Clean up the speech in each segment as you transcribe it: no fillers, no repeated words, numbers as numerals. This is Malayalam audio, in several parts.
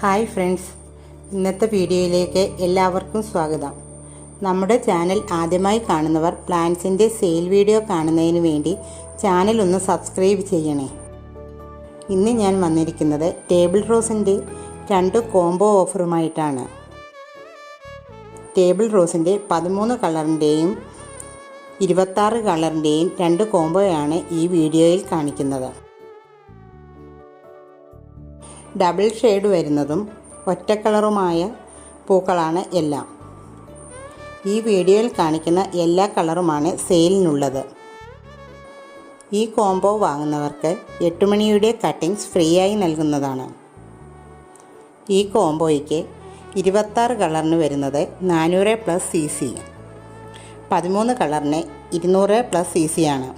ഹായ് ഫ്രണ്ട്സ്, ഇന്നത്തെ വീഡിയോയിലേക്ക് എല്ലാവർക്കും സ്വാഗതം. നമ്മുടെ ചാനൽ ആദ്യമായി കാണുന്നവർ പ്ലാന്റ്സിൻ്റെ സെയിൽ വീഡിയോ കാണുന്നതിന് വേണ്ടി ചാനൽ ഒന്ന് സബ്സ്ക്രൈബ് ചെയ്യണേ. ഇന്ന് ഞാൻ വന്നിരിക്കുന്നത് ടേബിൾ റോസിൻ്റെ 2 കോംബോ ഓഫറുമായിട്ടാണ്. ടേബിൾ റോസിൻ്റെ 13 കളറിൻ്റെയും 26 കളറിൻ്റെയും 2 കോംബോയാണ് ഈ വീഡിയോയിൽ കാണിക്കുന്നത്. ഡബിൾ ഷെയ്ഡ് വരുന്നതും ഒറ്റ കളറുമായ പൂക്കളാണ് എല്ലാം. ഈ വീഡിയോയിൽ കാണിക്കുന്ന എല്ലാ കളറുമാണ് സെയിലിനുള്ളത്. ഈ കോംബോ വാങ്ങുന്നവർക്ക് 8 മണിയുടെ കട്ടിങ്സ് ഫ്രീ ആയി നൽകുന്നതാണ്. ഈ കോംബോയ്ക്ക് 26 കളറിന് വരുന്നത് 400+ CC, 13 കളറിന് 200+ CC ആണ്.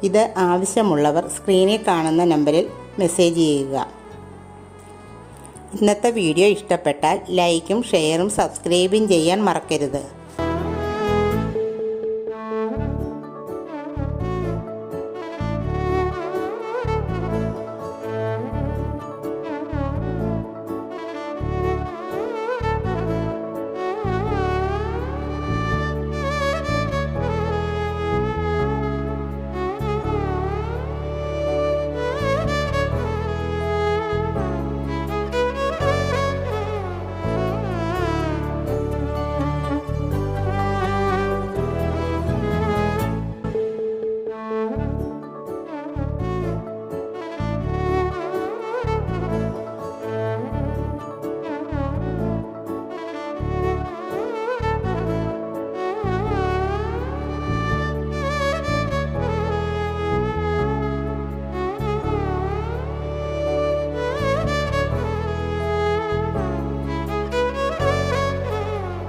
ഇത് ആവശ്യമുള്ളവർ സ്ക്രീനിൽ കാണുന്ന നമ്പറിൽ മെസ്സേജ് ചെയ്യുക. ഇന്നത്തെ വീഡിയോ ഇഷ്ടപ്പെട്ടാൽ ലൈക്കും ഷെയറും സബ്സ്ക്രൈബും ചെയ്യാൻ മറക്കരുത്.